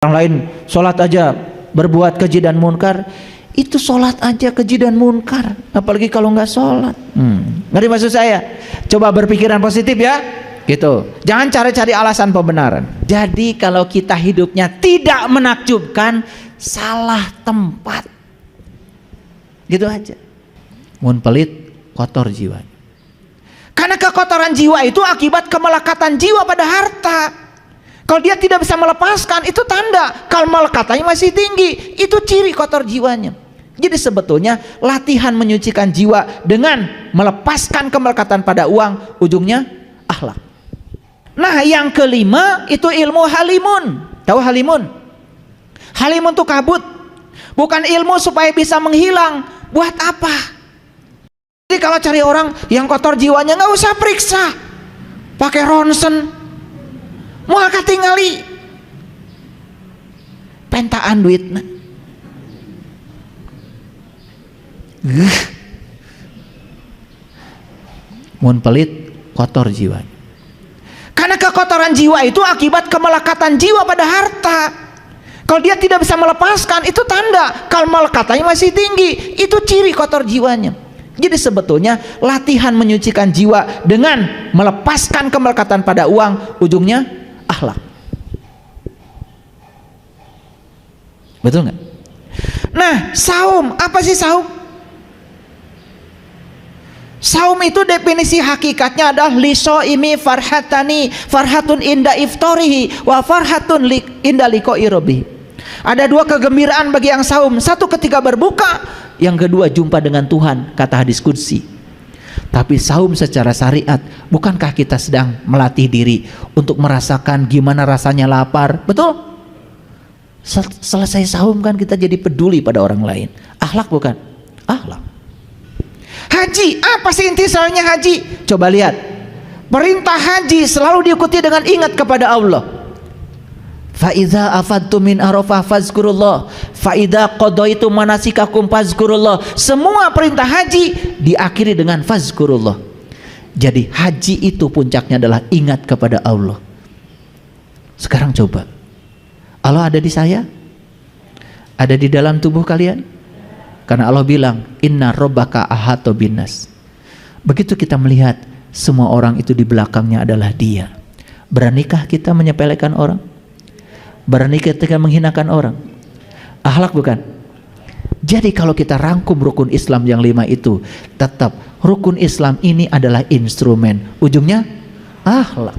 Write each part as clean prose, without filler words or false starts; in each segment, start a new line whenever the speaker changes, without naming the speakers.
Orang lain sholat aja berbuat keji dan munkar, itu sholat aja keji dan munkar, apalagi kalau nggak sholat. Ngerti maksud saya? Coba berpikiran positif ya, gitu. Jangan cari-cari alasan pembenaran. Jadi kalau kita hidupnya tidak menakjubkan, salah tempat, gitu aja. Mun pelit, kotor jiwa. Karena kekotoran jiwa itu akibat kemelekatan jiwa pada harta. Kalau dia tidak bisa melepaskan, itu tanda kalau melekatannya masih tinggi, itu ciri kotor jiwanya. Jadi sebetulnya latihan menyucikan jiwa dengan melepaskan kemelekatan pada uang, ujungnya akhlak. Nah yang kelima itu ilmu halimun. Tahu halimun? Halimun itu kabut, bukan ilmu supaya bisa menghilang. Buat apa? Jadi kalau cari orang yang kotor jiwanya, nggak usah periksa, pakai ronsen. Mau katingali pentaan duitna. Mun pelit, kotor jiwa. Karena kekotoran jiwa itu akibat kemelekatan jiwa pada harta. Kalau dia tidak bisa melepaskan, itu tanda kalau melekatannya masih tinggi, itu ciri kotor jiwanya. Jadi sebetulnya latihan menyucikan jiwa dengan melepaskan kemelekatan pada uang, ujungnya akhlak. Betul nggak? Nah, saum, apa sih saum? Saum itu definisi hakikatnya adalah lisoimi farhatani, farhatun inda iftorihi wa farhatun inda liqa'i rabbih. Ada dua kegembiraan bagi yang saum, satu ketika berbuka, yang kedua jumpa dengan Tuhan, kata hadis qudsi. Tapi saum secara syariat, bukankah kita sedang melatih diri untuk merasakan gimana rasanya lapar? Betul? Selesai saum kan kita jadi peduli pada orang lain. Akhlak bukan? Akhlak. Haji, apa sih inti soalnya haji? Coba lihat, perintah haji selalu diikuti dengan ingat kepada Allah. Fa'idha afadtum min arafah fazkurullah, fa'idha qadaitum manasikakum fazkurullah. Semua perintah haji diakhiri dengan fazkurullah. Jadi haji itu puncaknya adalah ingat kepada Allah. Sekarang coba, Allah ada di saya? Ada di dalam tubuh kalian? Karena Allah bilang, inna rabbaka ahata binnas. Begitu kita melihat semua orang itu di belakangnya adalah Dia, beranikah kita menyepelekan orang? Berani ketika menghinakan orang? Akhlak bukan? Jadi kalau kita rangkum rukun Islam yang 5 itu, tetap rukun Islam ini adalah instrumen, ujungnya akhlak.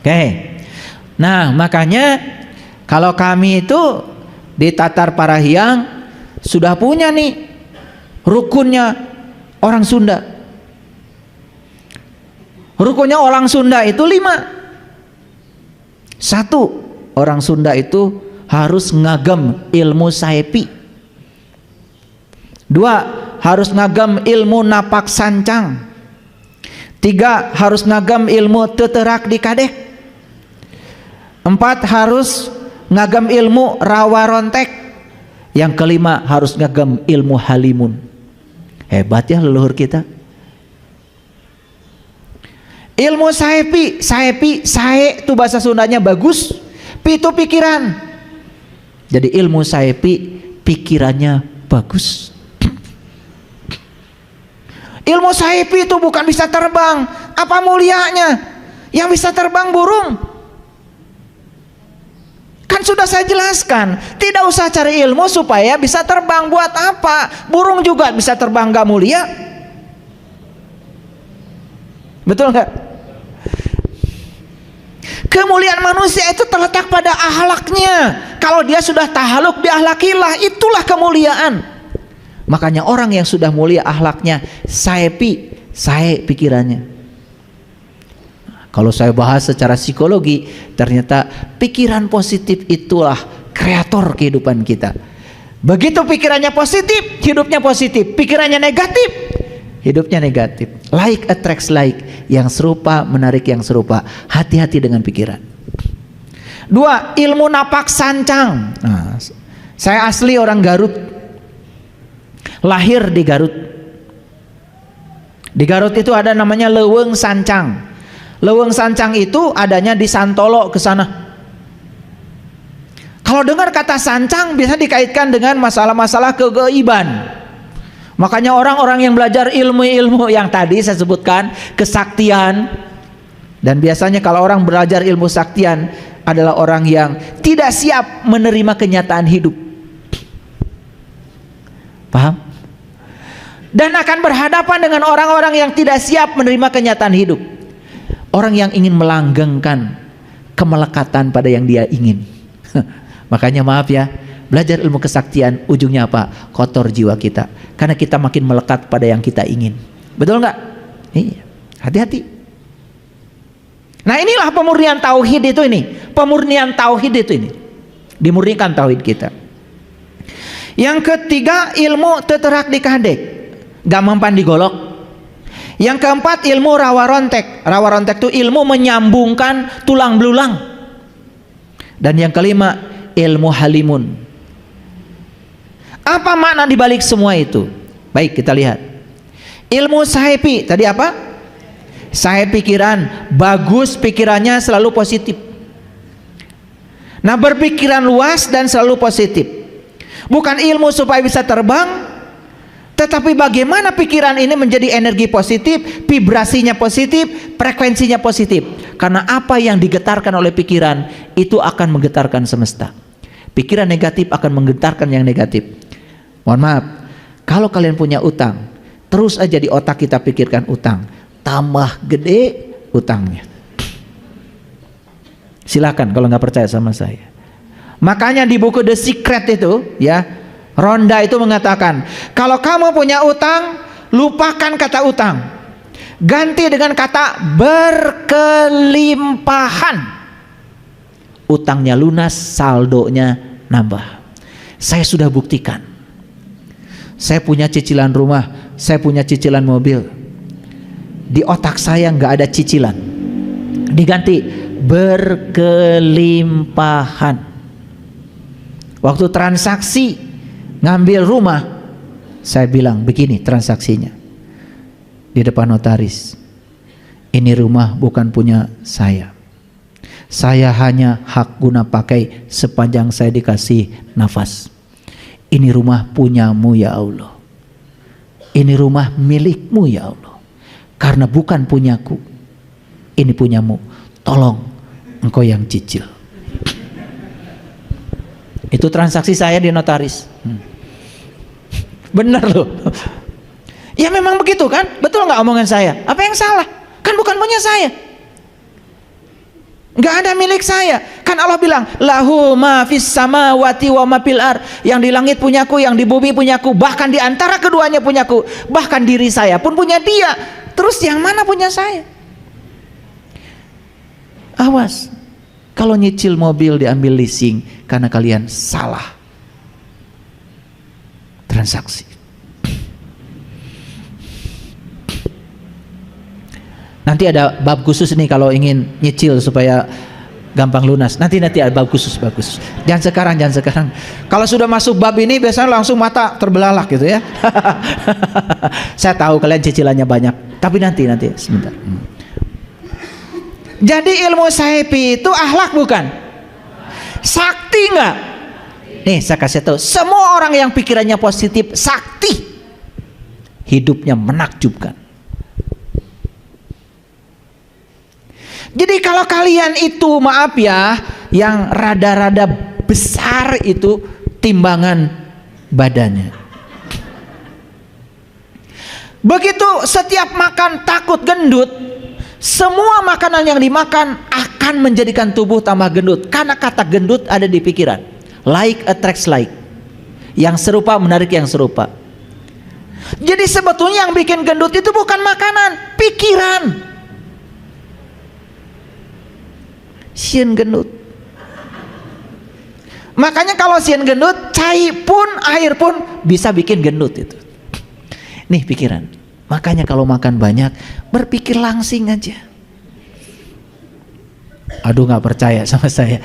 Oke. Nah makanya kalau kami itu di Tatar Parahiang sudah punya nih rukunnya orang Sunda. Rukunnya orang Sunda itu 5. 1, orang Sunda itu harus ngagem ilmu saepi. 2, harus ngagem ilmu napak sancang. 3, harus ngagem ilmu teterak di kadek. 4, harus ngagem ilmu rawa rontek. Yang kelima, harus ngagem ilmu halimun. Hebat ya leluhur kita. Ilmu saepi, sae itu bahasa Sundanya bagus, pi itu pikiran. Jadi ilmu saepi, pikirannya bagus. Ilmu saepi itu bukan bisa terbang, apa mulianya? Yang bisa terbang burung. Kan sudah saya jelaskan, tidak usah cari ilmu supaya bisa terbang. Buat apa? Burung juga bisa terbang, gak mulia. Betul nggak? Kemuliaan manusia itu terletak pada akhlaknya. Kalau dia sudah tahaluk bi akhlakillah, itulah kemuliaan. Makanya orang yang sudah mulia akhlaknya, sae pikirannya. Kalau saya bahas secara psikologi, ternyata pikiran positif itulah kreator kehidupan kita. Begitu pikirannya positif, hidupnya positif. Pikirannya negatif, hidupnya negatif. Like attracts like, yang serupa menarik yang serupa. Hati-hati dengan pikiran. 2, ilmu napak sancang. Nah, saya asli orang Garut, lahir di Garut. Di Garut itu ada namanya leuweung sancang. Leuweung sancang itu adanya di Santolo ke sana. Kalau dengar kata sancang bisa dikaitkan dengan masalah-masalah kegaiban. Makanya orang-orang yang belajar ilmu-ilmu yang tadi saya sebutkan, kesaktian, dan biasanya kalau orang belajar ilmu saktian adalah orang yang tidak siap menerima kenyataan hidup. Paham? Dan akan berhadapan dengan orang-orang yang tidak siap menerima kenyataan hidup. Orang yang ingin melanggengkan kemelekatan pada yang dia ingin. Makanya maaf ya, belajar ilmu kesaktian ujungnya apa? Kotor jiwa kita. Karena kita makin melekat pada yang kita ingin. Betul nggak? Iya. Hati-hati. Nah inilah pemurnian tauhid itu ini. Pemurnian tauhid itu ini. Dimurnikan tauhid kita. Yang ketiga, ilmu teterak dikadek, gak mempan digolok. Yang keempat, ilmu rawa rontek. Rawa rontek itu ilmu menyambungkan tulang belulang. Dan yang kelima, ilmu halimun. Apa makna dibalik semua itu? Baik, kita lihat. Ilmu sahepi tadi apa? Sahep pikiran, bagus pikirannya selalu positif. Nah, berpikiran luas dan selalu positif. Bukan ilmu supaya bisa terbang, tetapi bagaimana pikiran ini menjadi energi positif, vibrasinya positif, frekuensinya positif. Karena apa yang digetarkan oleh pikiran itu akan menggetarkan semesta. Pikiran negatif akan menggetarkan yang negatif. Mohon maaf, kalau kalian punya utang, terus aja di otak kita pikirkan utang, tambah gede utangnya. Silakan kalau nggak percaya sama saya. Makanya di buku The Secret itu ya, Ronda itu mengatakan, kalau kamu punya utang, lupakan kata utang, ganti dengan kata berkelimpahan. Utangnya lunas, saldonya nambah. Saya sudah buktikan. Saya punya cicilan rumah, saya punya cicilan mobil. Di otak saya nggak ada cicilan, diganti berkelimpahan. Waktu transaksi ngambil rumah, saya bilang begini transaksinya di depan notaris, ini rumah bukan punya saya hanya hak guna pakai sepanjang saya dikasih nafas. Ini rumah punyamu ya Allah, ini rumah milikmu ya Allah, karena bukan punyaku, ini punyamu, tolong engkau yang cicil. Itu transaksi saya di notaris. Benar loh. Ya memang begitu kan? Betul nggak omongan saya? Apa yang salah? Kan bukan punya saya, nggak ada milik saya. Kan Allah bilang, lahu ma fis samawati wa ma fil ard. Yang di langit punyaku, yang di bumi punyaku, bahkan di antara keduanya punyaku, bahkan diri saya pun punya dia. Terus yang mana punya saya? Awas kalau nyicil mobil diambil leasing karena kalian salah transaksi. Nanti ada bab khusus nih kalau ingin nyicil supaya gampang lunas. Nanti ada bab khusus bagus. Jangan sekarang. Kalau sudah masuk bab ini biasanya langsung mata terbelalak gitu ya. Saya tahu kalian cicilannya banyak, tapi nanti sebentar. Jadi ilmu sahepi itu akhlak bukan? Sakti enggak? Nih saya kasih tahu, semua orang yang pikirannya positif sakti, hidupnya menakjubkan. Jadi kalau kalian itu maaf ya, yang rada-rada besar itu timbangan badannya, begitu setiap makan takut gendut, semua makanan yang dimakan akan menjadikan tubuh tambah gendut. Karena kata gendut ada di pikiran. Like attracts like. Yang serupa menarik yang serupa. Jadi sebetulnya yang bikin gendut itu bukan makanan, pikiran. Sieun gendut. Makanya kalau sieun gendut, cai pun, air pun bisa bikin gendut itu. Nih pikiran. Makanya kalau makan banyak, berpikir langsing aja. Aduh nggak percaya sama saya.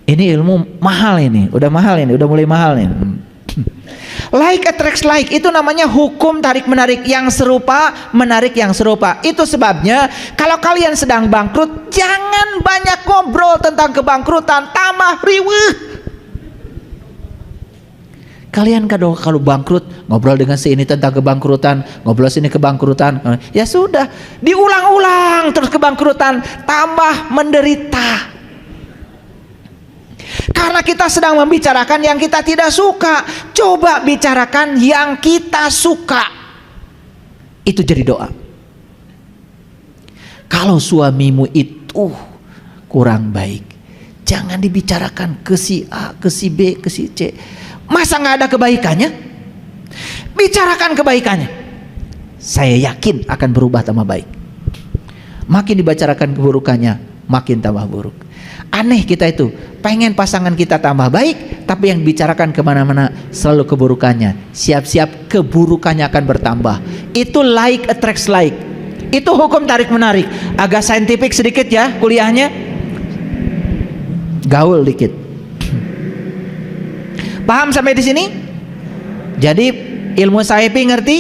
Ini ilmu mahal ini, udah mulai mahal nih. Like attracts like, itu namanya hukum tarik menarik. Yang serupa menarik yang serupa. Itu sebabnya kalau kalian sedang bangkrut, jangan banyak ngobrol tentang kebangkrutan, tambah riweuh. Kalian kalau bangkrut, ngobrol dengan si ini tentang kebangkrutan, ngobrol sini kebangkrutan, ya sudah, diulang-ulang terus kebangkrutan, tambah menderita. Karena kita sedang membicarakan yang kita tidak suka. Coba bicarakan yang kita suka. Itu jadi doa. Kalau suamimu itu kurang baik, jangan dibicarakan ke si A, ke si B, ke si C. Masa gak ada kebaikannya? Bicarakan kebaikannya. Saya yakin akan berubah tambah baik. Makin dibicarakan keburukannya, makin tambah buruk. Aneh kita itu, pengen pasangan kita tambah baik, tapi yang dibicarakan kemana-mana selalu keburukannya. Siap-siap keburukannya akan bertambah. Itu like attracts like. Itu hukum tarik menarik. Agak saintifik sedikit ya kuliahnya, gaul dikit. Paham sampai di sini? Jadi ilmu Saipi ngerti?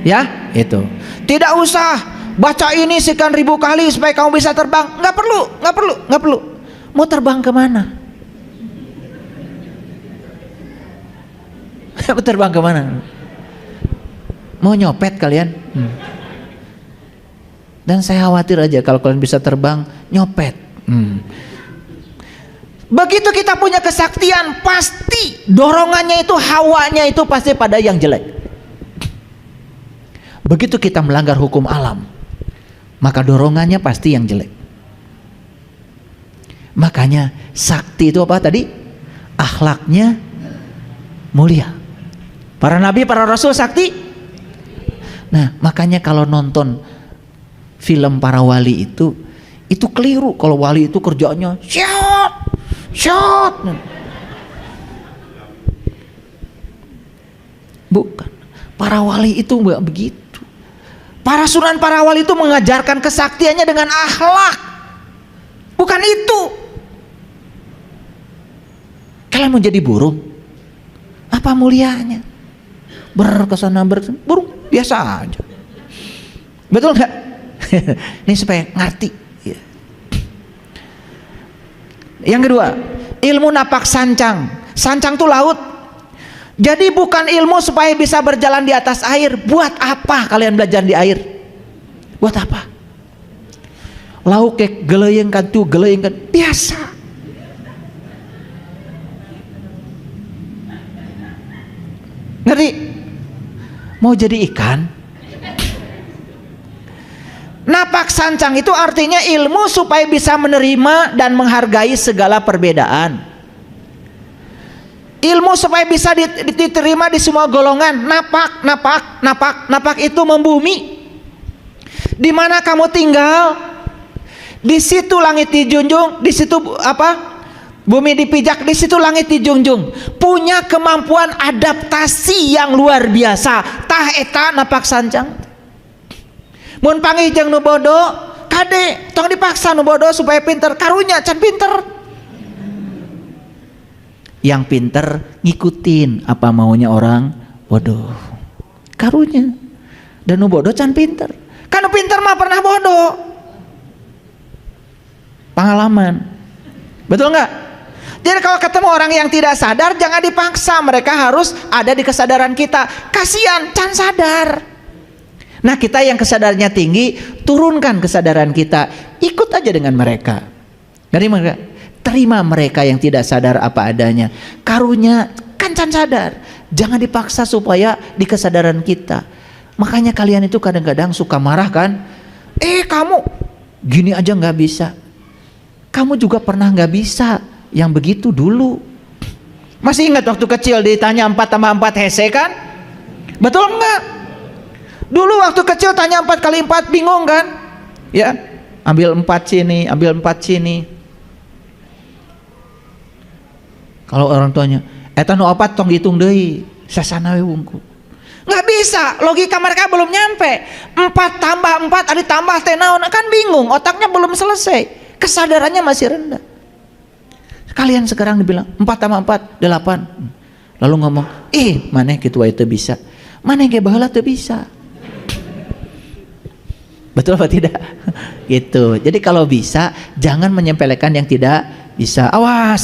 Ya, itu. Tidak usah baca ini sekian ribu kali supaya kamu bisa terbang. Nggak perlu. Mau terbang kemana? Mau terbang kemana? Mau nyopet kalian? Dan saya khawatir aja kalau kalian bisa terbang, nyopet. Begitu kita punya kesaktian, pasti dorongannya itu, hawanya itu pasti pada yang jelek. Begitu kita melanggar hukum alam, maka dorongannya pasti yang jelek. Makanya sakti itu apa tadi? Akhlaknya mulia. Para nabi, para rasul sakti. Nah, makanya kalau nonton film para wali itu keliru. Kalau wali itu kerjanya shot. Bukan. Para wali itu enggak begitu. Para sunan, para wali itu mengajarkan kesaktiannya dengan akhlak. Bukan itu. Kalian mau jadi burung? Apa mulianya? Berkesana burung biasa aja. Betul nggak? Ini supaya ngerti. Yang kedua, ilmu napak sancang. Sancang itu laut. Jadi bukan ilmu supaya bisa berjalan di atas air. Buat apa kalian belajar di air? Buat apa? Lauk kayak geleyeng kan biasa. Ngerti? Mau jadi ikan? Napak sancang itu artinya ilmu supaya bisa menerima dan menghargai segala perbedaan. Ilmu supaya bisa diterima di semua golongan. Napak itu membumi. Di mana kamu tinggal, di situ langit dijunjung, di situ bumi dipijak, di situ langit dijunjung. Punya kemampuan adaptasi yang luar biasa. Tah eta napak sancang. Mun panggih jeung nu bodo, kade tong dipaksa nu bodo supaya pinter, karunya can pinter. Yang pinter ngikutin apa maunya orang bodoh, karunya. Dan nu bodo can pinter. Kan nu pinter mah pernah bodoh. Pengalaman. Betul nggak? Jadi kalau ketemu orang yang tidak sadar, jangan dipaksa, mereka harus ada di kesadaran kita. Kasihan, can sadar. Nah, kita yang kesadarannya tinggi, turunkan kesadaran kita, ikut aja dengan mereka. Terima mereka yang tidak sadar apa adanya. Karunya kan can sadar. Jangan dipaksa supaya di kesadaran kita. Makanya kalian itu kadang-kadang suka marah kan? Kamu gini aja nggak bisa. Kamu juga pernah nggak bisa yang begitu dulu. Masih ingat waktu kecil ditanya 4 tambah 4 hese kan? Betul nggak? Dulu waktu kecil tanya 4 kali 4 bingung kan? Ya, ambil 4 sini, ambil 4 sini. Kalau orang tuanya, eta nu 4 tong dihitung deui, sasana we wungkul. Nggak bisa, logika mereka belum nyampe. 4 tambah 4 ada tambah teh naon, kan bingung, otaknya belum selesai. Kesadarannya masih rendah. Kalian sekarang dibilang 4 tambah 4 8. lalu ngomong, maneh kitu wae teu bisa, maneh ge baheula teu bisa. Betul apa tidak? Gitu. Jadi kalau bisa jangan menyepelekan yang tidak bisa. Awas.